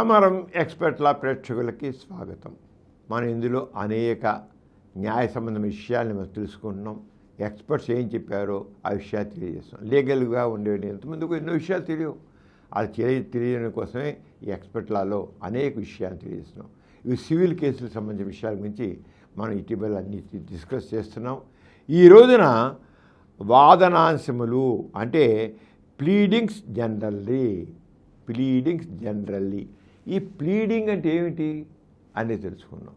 సమరం ఎక్స్పర్ట్ల ప్రేక్షకులకి స్వాగతం. మనం ఇందులో అనేక న్యాయ సంబంధం విషయాల్ని మనం తెలుసుకుంటున్నాం. ఎక్స్పర్ట్స్ ఏం చెప్పారో ఆ విషయాలు తెలియజేస్తాం. లీగల్గా ఉండేవి ఎంతమందికి ఎన్నో విషయాలు తెలియవు. అది తెలియడం కోసమే ఈ ఎక్స్పర్ట్లలో అనేక విషయాలు తెలియజేస్తున్నాం. ఇవి సివిల్ కేసులకు సంబంధించిన విషయాల గురించి మనం ఇటీవల అన్ని డిస్కస్ చేస్తున్నాం. ఈ రోజున వాదనాంశములు అంటే ప్లీడింగ్స్ జనరల్లీ ఈ ప్లీడింగ్ అంటే ఏమిటి అనేది తెలుసుకున్నాం.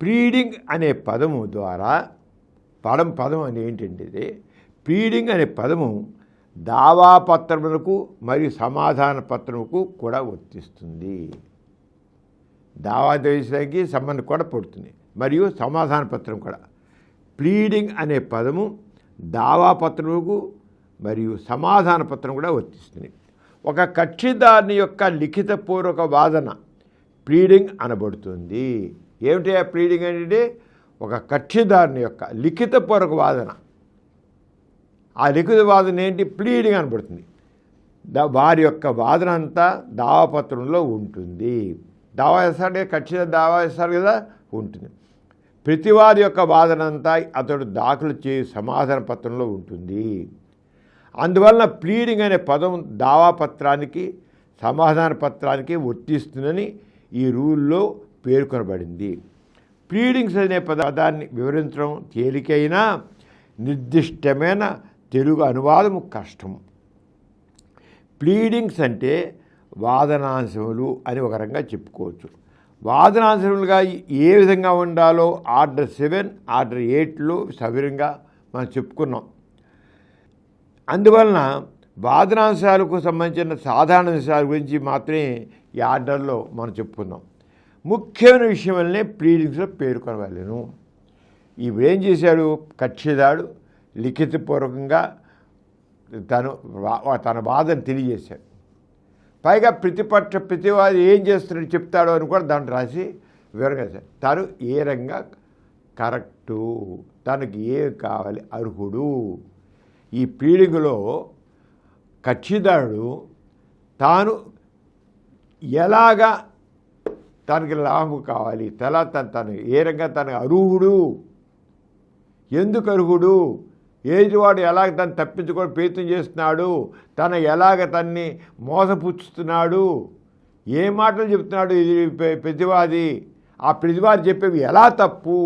ప్లీడింగ్ అనే పదము ద్వారా పదం అని ఏంటంటే ప్లీడింగ్ అనే పదము దావాపత్రములకు మరియు సమాధాన పత్రములకు కూడా వర్తిస్తుంది. దావా దేశానికి సంబంధం కూడా పడుతుంది మరియు సమాధాన పత్రం కూడా. ప్లీడింగ్ అనే పదము దావాపత్రములకు మరియు సమాధాన పత్రం కూడా వర్తిస్తుంది. ఒక కక్షిదారుని యొక్క లిఖితపూర్వక వాదన ప్లీడింగ్ అనబడుతుంది. ఏమిటి ఆ ప్లీడింగ్ అంటే ఒక కక్షిదారుని యొక్క లిఖితపూర్వక వాదన. ఆ లిఖిత వాదన ఏంటి? ప్లీడింగ్ అనబడుతుంది. వారి యొక్క వాదన అంతా దావాపత్రంలో ఉంటుంది. దావా వేస్తాడు, కక్షిదారు దావా వేస్తారు కదా, ఉంటుంది. ప్రతివాది యొక్క వాదన అంతా అతడు దాఖలు చేయు సమాధాన పత్రంలో ఉంటుంది. అందువలన ప్లీడింగ్ అనే పదం దావాపత్రానికి సమాధాన పత్రానికి వర్తిస్తుందని ఈ రూల్లో పేర్కొనబడింది. ప్లీడింగ్స్ అనే పదాన్ని వివరించడం తేలికైనా నిర్దిష్టమైన తెలుగు అనువాదము కష్టం. ప్లీడింగ్స్ అంటే వాదనాంశములు అని ఒక రకంగా చెప్పుకోవచ్చు. వాదనాంశములుగా ఏ విధంగా ఉండాలో ఆర్డర్ 7, ఆర్డర్ 8లో సవిరంగా మనం చెప్పుకున్నాం. అందువలన వాదనాంశాలకు సంబంధించిన సాధారణ విషయాల గురించి మాత్రమే ఈ ఆర్డర్లో మనం చెప్పుకుందాం. ముఖ్యమైన విషయం వల్లనే ప్లీడింగ్స్లో పేర్కొనవలెను. ఇవేం చేశాడు? కక్షిదారుడు లిఖితపూర్వకంగా తన వాదన తెలియజేశాడు. పైగా ప్రతివాది ఏం చేస్తున్నాడు చెప్తాడో అని కూడా దాన్ని రాసి వివరంగా చేశాడు. తను ఏ రంగా కరెక్టు, తనకి ఏం కావాలి, అర్హుడు. ఈ ప్లీడింగ్లో కక్షిదారుడు తాను ఎలాగా తనకి లాభం కావాలి, తను ఏ రంగా తనకు అర్హుడు, ఎందుకు అర్హుడు, ఏజివాడు ఎలాగ తను తప్పించుకొని ప్రయత్నం చేస్తున్నాడు, తను ఎలాగ తన్ని మోసపుచ్చుతున్నాడు, ఏ మాటలు చెప్తున్నాడు ఇది ప్రతివాది, ఆ ప్రతివాది చెప్పేవి ఎలా తప్పు,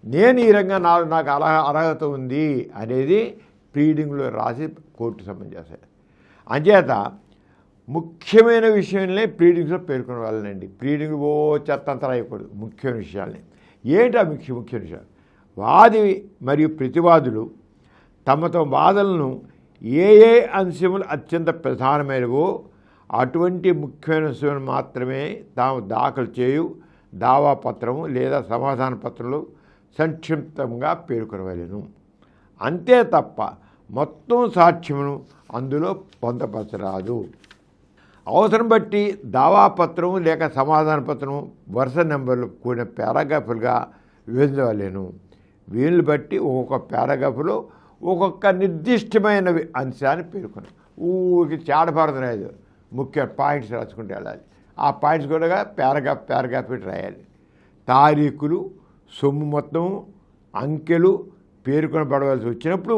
నేను ఈ రంగా నాకు అర్హత ఉంది అనేది ప్లీడింగ్లో రాసి కోర్టు సంబంధం చేశారు. అంచేత ముఖ్యమైన విషయాలనే ప్లీడింగ్స్లో పేర్కొనే వాళ్ళనండి. ప్లీడింగ్ చెత్తంతా రాయకూడదు. ముఖ్యమైన విషయాల్ని ఏంటి ముఖ్యమైన విషయాలు? వాది మరియు ప్రతివాదులు తమ వాదనలను ఏ అంశములు అత్యంత ప్రధానమైనవో అటువంటి ముఖ్యమైన అంశములు మాత్రమే తాము దాఖలు చేయు దావాపత్రము లేదా సమాధాన పత్రంలో సంక్షిప్తంగా పేర్కొనవలెను. అంతే తప్ప మొత్తం సాక్ష్యమును అందులో పొందపరచరాదు. అవసరం బట్టి దావాపత్రము లేక సమాధాన పత్రము వరుస నెంబర్లు కూడిన పారాగ్రాఫులుగా విభజించవలెను. వీళ్ళని బట్టి ఒక్కొక్క పారాగ్రాఫ్లో ఒక్కొక్క నిర్దిష్టమైన అంశాన్ని పేర్కొన్నారు. ఊరికి చాడపారదు రాయదు, ముఖ్య పాయింట్స్ రాసుకుంటూ వెళ్ళాలి. ఆ పాయింట్స్ కూడా పారాగ్రాఫ్ పెట్టి రాయాలి. తారీఖులు, సొమ్ము మొత్తం, అంకెలు పేర్కొనబడవలసి వచ్చినప్పుడు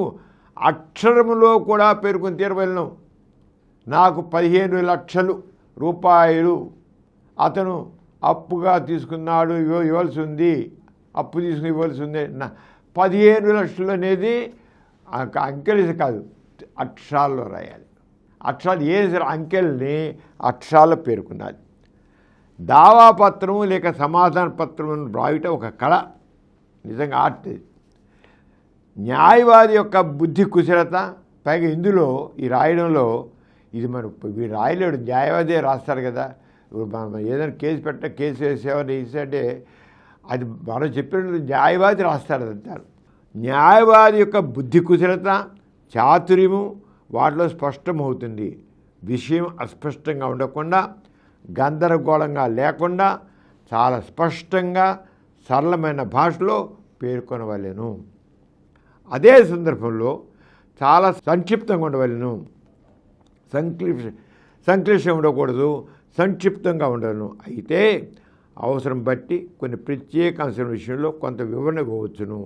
అక్షరములో కూడా పేర్కొని తీరవలను. నాకు 15 లక్షలు రూపాయలు అతను అప్పుగా తీసుకున్నాడు, ఇవ్వాల్సి ఉంది, అప్పు తీసుకుని ఇవ్వాల్సి ఉంది. 15 లక్షలు అనేది అంకెలు కాదు, అక్షరాల్లో రాయాలి. అక్షరాలు ఏ అంకెల్ని అక్షరాల్లో పేర్కొనాలి. దావాపత్రము లేక సమాధాన పత్రము రాయటం ఒక కళ, నిజంగా ఆర్ట్. న్యాయవాది యొక్క బుద్ధి కుశలత, పైగా ఇందులో ఈ రాయడంలో ఇది వీడు రాయలేడు, న్యాయవాదే రాస్తారు కదా. మనం ఏదైనా కేసు వేసేవారు అంటే అది మనం చెప్పినట్టు న్యాయవాది రాస్తాడు అంటారు. న్యాయవాది యొక్క బుద్ధి కుశలత, చాతుర్యము వాటిలో స్పష్టమవుతుంది. విషయం అస్పష్టంగా ఉండకుండా, గందరగోళంగా లేకుండా చాలా స్పష్టంగా సరళమైన భాషలో పేర్కొనవలెను. అదే సందర్భంలో చాలా సంక్షిప్తంగా ఉండవలెను. సంక్లిష్టం ఉండకూడదు, సంక్షిప్తంగా ఉండను. అయితే అవసరం బట్టి కొన్ని ప్రత్యేక అంశం విషయంలో కొంత వివరణ ఇవ్వవచ్చును.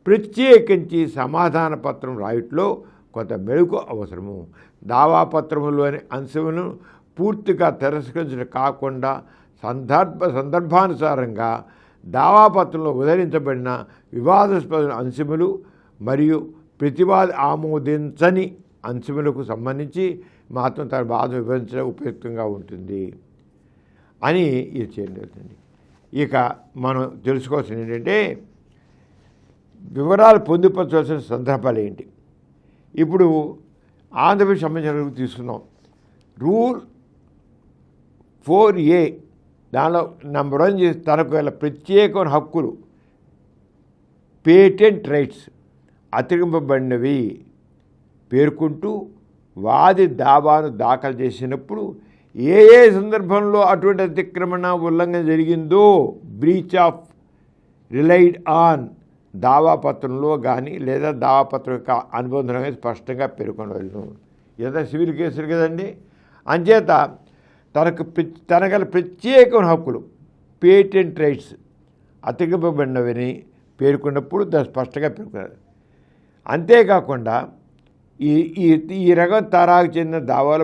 ప్రత్యేకించి సమాధాన పత్రం రాయట్లో కొంత మెరుగు అవసరము. దావాపత్రములోని అంశములను పూర్తిగా తిరస్కరించడం కాకుండా సందర్భానుసారంగా దావాపత్రంలో ఉదరించబడిన వివాదాస్పద అంశములు మరియు ప్రతివాది ఆమోదించని అంశములకు సంబంధించి మాత్రం తన బాధ వివరించడం ఉపయుక్తంగా ఉంటుంది అని ఇది చేయలేదు. ఇక మనం తెలుసుకోవాల్సింది ఏంటంటే వివరాలు పొందుపరచవలసిన సందర్భాలు ఏంటి. ఇప్పుడు ఆంధ్రప్రదేశ్ సంబంధించిన తీసుకున్నాం. రూల్ 4A దానిలో నెంబర్ 1 చేసి తనకు గల ప్రత్యేకమైన హక్కులు పేటెంట్ రైట్స్ అతికింపబడినవి పేర్కొంటూ వాది దావాను దాఖలు చేసినప్పుడు ఏ ఏ సందర్భంలో అటువంటి అతిక్రమణ ఉల్లంఘన జరిగిందో బ్రీచ్ ఆఫ్ రిలైడ్ ఆన్ దావాపత్రంలో కానీ లేదా దావాపత్రం యొక్క అనుబంధం అనేది స్పష్టంగా పేర్కొనవలను. ఇదంతా సివిల్ కేసులు కదండి. అంచేత తనగల ప్రత్యేకమైన హక్కులు పేటెంట్ రైట్స్ అతికింపబడినవని పేర్కొన్నప్పుడు దాన్ని స్పష్టంగా పేర్కొన్నారు. అంతేకాకుండా ఈ రకం తరాకు చెందిన దావాల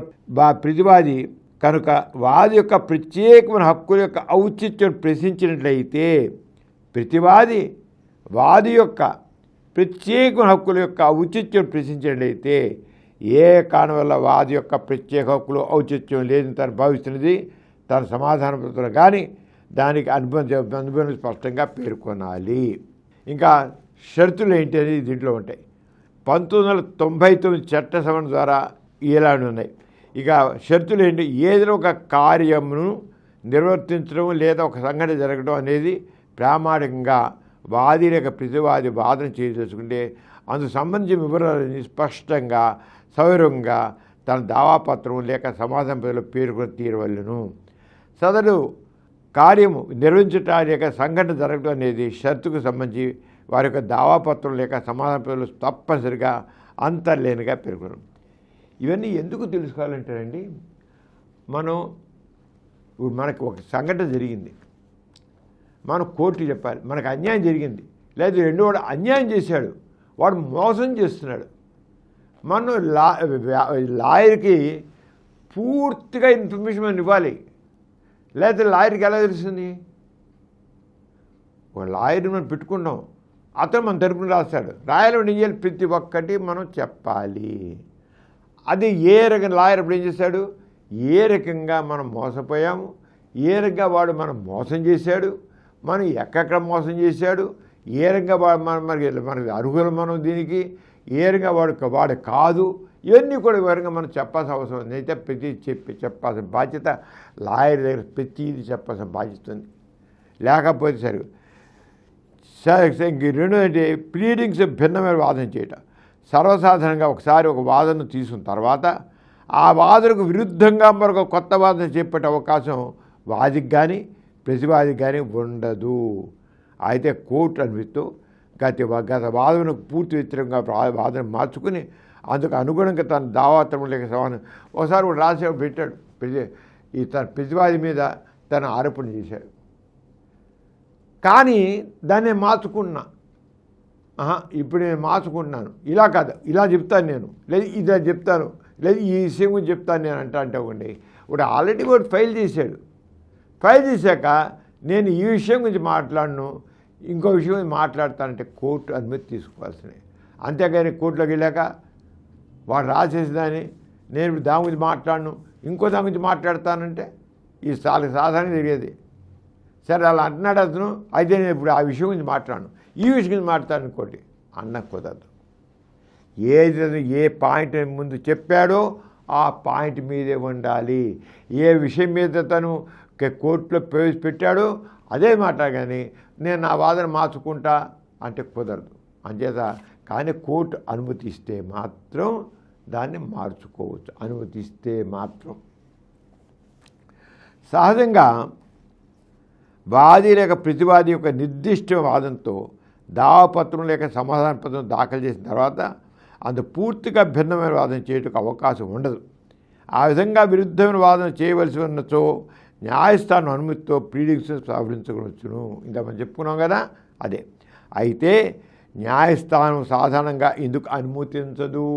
ప్రతివాది కనుక వాది యొక్క ప్రత్యేకమైన హక్కుల యొక్క ఔచిత్యం ప్రశ్నించినట్లయితే ప్రతివాది వాది యొక్క ప్రత్యేకమైన హక్కుల యొక్క ఔచిత్యం ప్రశ్నించినట్లయితే ఏ కారణం వల్ల వాది యొక్క ప్రత్యేక హక్కులు ఔచిత్యం లేదని తను భావిస్తున్నది తన సమాధానపత్రం కానీ దానికి అనుబంధం స్పష్టంగా పేర్కొనాలి. ఇంకా షరతులు ఏంటి అనేది దీంట్లో ఉంటాయి. 1999 చట్ట సవరణ ద్వారా ఇలాంటి ఉన్నాయి. ఇక షరతులు ఏంటి, ఏదైనా ఒక కార్యమును నిర్వర్తించడం లేదా ఒక సంఘటన జరగడం అనేది ప్రామాణికంగా వాది లేక ప్రతివాది వాదన చేయదలుచుకుంటే అందుకు సంబంధించిన వివరాలని స్పష్టంగా సౌకర్యంగా తన దావాపత్రం లేక సమాధానం పేర్కొని తీరవలను. సదరు కార్యము నిర్వహించటం లేక సంఘటన జరగడం అనేది షరతుకు సంబంధించి వారి యొక్క దావాపత్రం లేక సమాధాన తప్పనిసరిగా అంతర్లేనిగా పేర్కొనడం. ఇవన్నీ ఎందుకు తెలుసుకోవాలంటారండి, మనకు ఒక సంఘటన జరిగింది, మనం కోర్టు చెప్పాలి మనకు అన్యాయం జరిగింది, లేదా రెండో వాడు అన్యాయం చేశాడు, వాడు మోసం చేస్తున్నాడు. మనం లాయర్కి పూర్తిగా ఇన్ఫర్మేషన్ మనం ఇవ్వాలి. లేదా లాయర్కి ఎలా తెలుస్తుంది, ఒక లాయర్ని మనం పెట్టుకున్నాం, అతను మన తరపున రాస్తాడు, రాయాలని చేయాలి, ప్రతి ఒక్కటి మనం చెప్పాలి. అది ఏ రకం లాయర్ అప్పుడు ఏం చేశాడు, ఏ రకంగా మనం మోసపోయాము, ఏ రకంగా వాడు మనం మోసం చేశాడు, మనం ఎక్కడెక్కడ మోసం చేశాడు, ఏ రకంగా వాడు మనకి అర్హులు మనం దీనికి, ఏ రకంగా వాడు కాదు, ఇవన్నీ కూడా వివరంగా మనం చెప్పాల్సిన అవసరం ఉంది. అయితే ప్రతి చెప్పాల్సిన బాధ్యత లాయర్ దగ్గర ప్రతిదీ చెప్పాల్సిన బాధ్యత ఉంది. లేకపోతే సరే రెండోది ప్లీడింగ్స్ భిన్నమైన వాదన చేయటం. సర్వసాధారణంగా ఒకసారి ఒక వాదనను తీసుకున్న తర్వాత ఆ వాదనకు విరుద్ధంగా మరొక కొత్త వాదన చెప్పే అవకాశం వాదికి కానీ ప్రతివాదికి కానీ ఉండదు. అయితే కోర్టు అనిపిస్తూ గత వాదనకు పూర్తి వ్యతిరేకంగా వాదన మార్చుకుని అందుకు అనుగుణంగా తన దావాత్రం లేక సమానం ఒకసారి కూడా రాసే పెట్టాడు. తన ప్రతివాది మీద తన ఆరోపణ చేశాడు, కానీ దాన్ని మార్చుకున్నా, ఇప్పుడు నేను మార్చుకుంటున్నాను, ఇలా కాదు ఇలా చెప్తాను నేను, లేదు ఇదే చెప్తాను, లేదు ఈ విషయం గురించి చెప్తాను నేను అంటే ఒకటి ఇప్పుడు ఆల్రెడీ కూడా ఫైల్ చేశాడు. ఫైల్ చేశాక నేను ఈ విషయం గురించి మాట్లాడను, ఇంకో విషయం గురించి మాట్లాడతానంటే కోర్టు అనుమతి తీసుకోవాల్సినవి. అంతేగాని కోర్టులోకి వెళ్ళాక వాడు రాసేసిందని నేను ఇప్పుడు దాని గురించి మాట్లాడను, ఇంకో దాని గురించి మాట్లాడతానంటే ఈ సాధారణంగా జరిగేది. సరే అలా అంటున్నాడు అతను, అయితే నేను ఇప్పుడు ఆ విషయం గురించి మాట్లాడను, ఈ విషయం గురించి మాట్లాడను ఇంకోటి అన్న కుదరదు. ఏ పాయింట్ ముందు చెప్పాడో ఆ పాయింట్ మీదే ఉండాలి. ఏ విషయం మీద తను కోర్టులో ప్రవేశపెట్టాడో అదే మాట, కానీ నేను నా వాదన మార్చుకుంటా అంటే కుదరదు. అంచేత కానీ కోర్టు అనుమతిస్తే మాత్రం దాన్ని మార్చుకోవచ్చు, అనుమతిస్తే మాత్రం. సహజంగా వాది లేక ప్రతివాది యొక్క నిర్దిష్ట వాదంతో దావాపత్రం లేక సమాధాన పత్రం దాఖలు చేసిన తర్వాత అంత పూర్తిగా భిన్నమైన వాదన చేయడానికి అవకాశం ఉండదు. ఆ విధంగా విరుద్ధమైన వాదన చేయవలసి ఉన్నచో న్యాయస్థానం అనుమతితో ప్లీడింగ్స్ సవరించవచ్చును. ఇంత మనం చెప్పుకున్నాం కదా, అదే. అయితే న్యాయస్థానం సాధారణంగా ఎందుకు అనుమతించదు?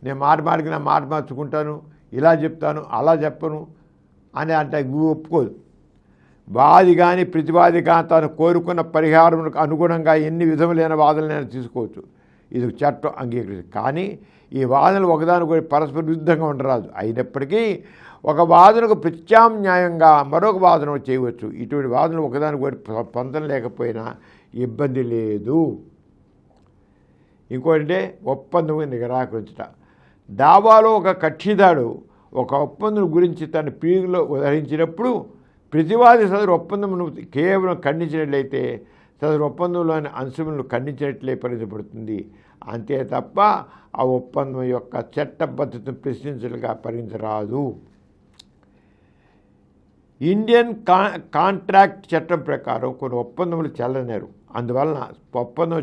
నేను మాటికి నా మాట మార్చుకుంటాను, ఇలా చెప్తాను, అలా చెప్పను అని అంటే ఒప్పుకోదు. వాది కానీ ప్రతివాది కానీ తాను కోరుకున్న పరిహారంకు అనుగుణంగా ఎన్ని విధములైన వాదనలైనా తీసుకోవచ్చు. ఇది చట్టం అంగీకరిస్తుంది. కానీ ఈ వాదనలు ఒకదానికొకటి పరస్పర విరుద్ధంగా ఉండరాదు. అయినప్పటికీ ఒక వాదనకు ప్రత్యామ్నాయంగా మరొక వాదన చేయవచ్చు. ఇటువంటి వాదనలు ఒకదానికొకటి పొందడం లేకపోయినా ఇబ్బంది లేదు. ఇంకోటంటే ఒప్పందం నిరాకరించుట. దావాలో ఒక కక్షిదారు ఒక ఒప్పందం గురించి తన పీగులో ఉదహరించినప్పుడు ప్రతివాది సదరు ఒప్పందమును కేవలం ఖండించినట్లయితే సదరు ఒప్పందంలోని అంశములను ఖండించినట్లే పరిగణించబడుతుంది. అంతే తప్ప ఆ ఒప్పందం యొక్క చట్టబద్ధతను ప్రశ్నించలుగా పరిగణించరాదు. ఇండియన్ కాంట్రాక్ట్ చట్టం ప్రకారం కొన్ని ఒప్పందములు చెల్లనేరు. అందువలన ఒప్పందం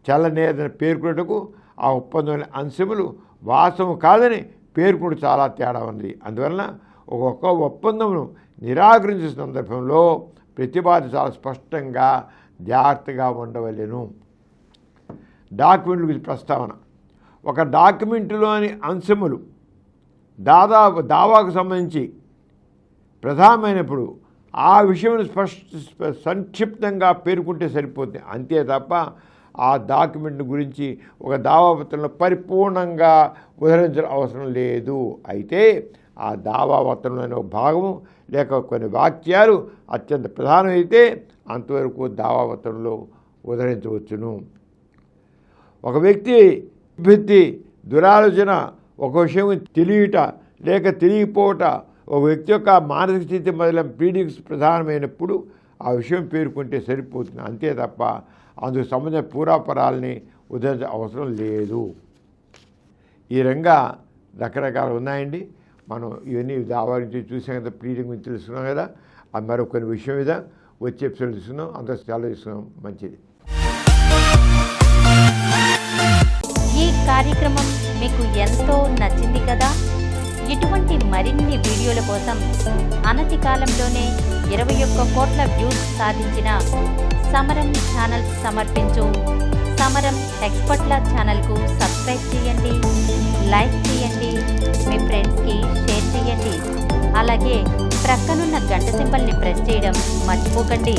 చెల్లనేరని పేర్కొన్నటకు ఆ ఒప్పందంలోని అంశములు వాస్తవం కాదని పేర్కొనడం చాలా తేడా ఉంది. అందువలన ఒక్కొక్క ఒప్పందమును నిరాకరించే సందర్భంలో ప్రతివాది చాలా స్పష్టంగా జాగ్రత్తగా ఉండవలెను. డాక్యుమెంట్ల గురించి ప్రస్తావన. ఒక డాక్యుమెంటులోని అంశములు దావాకు సంబంధించి ప్రధానమైనప్పుడు ఆ విషయం సంక్షిప్తంగా పేర్కొంటే సరిపోతుంది. అంతే తప్ప ఆ డాక్యుమెంట్ గురించి ఒక దావాపత్రంలో పరిపూర్ణంగా ఉదహరించడం అవసరం లేదు. అయితే ఆ దావాపత్రంలోని ఒక భాగము లేక కొన్ని వాక్యాలు అత్యంత ప్రధానమైతే అంతవరకు దావాపత్రంలో ఉదహరించవచ్చును. ఒక వ్యక్తి దురాలోచన, ఒక విషయం తెలియట లేక తెలియకపోవట, ఒక వ్యక్తి యొక్క మానసిక స్థితి మొదలైన ప్లీడింగ్స్ ప్రధానమైనప్పుడు ఆ విషయం పేర్కొంటే సరిపోతుంది. అంతే తప్ప అందుకు సంబంధించిన పూర్వాపరాలని ఉదరించ అవసరం లేదు. ఈ రంగా రకరకాలు ఉన్నాయండి. మనం ఇవన్నీ దావా నుంచి చూసాం కదా, ప్లీడింగ్ గురించి తెలుసుకున్నాం కదా. అది మరొక విషయం మీద వచ్చే ఎపిసోడ్ తీసుకున్నాం. అంత చాలా తీసుకున్నాం. మంచిది. ఈ కార్యక్రమం మీకు ఎంతో నచ్చింది కదా. ఇటువంటి మరిన్ని వీడియోల కోసం అనతి కాలంలోనే 21 కోట్ల వ్యూస్ సాధించిన సమరం ఛానల్ సమర్పించు సమరం ఎక్స్పర్ట్ల ఛానల్కు సబ్స్క్రైబ్ చేయండి, లైక్ చేయండి, మీ ఫ్రెండ్స్కి షేర్ చేయండి. అలాగే ప్రక్కనున్న గంట సింబల్ని ప్రెస్ చేయడం మర్చిపోకండి.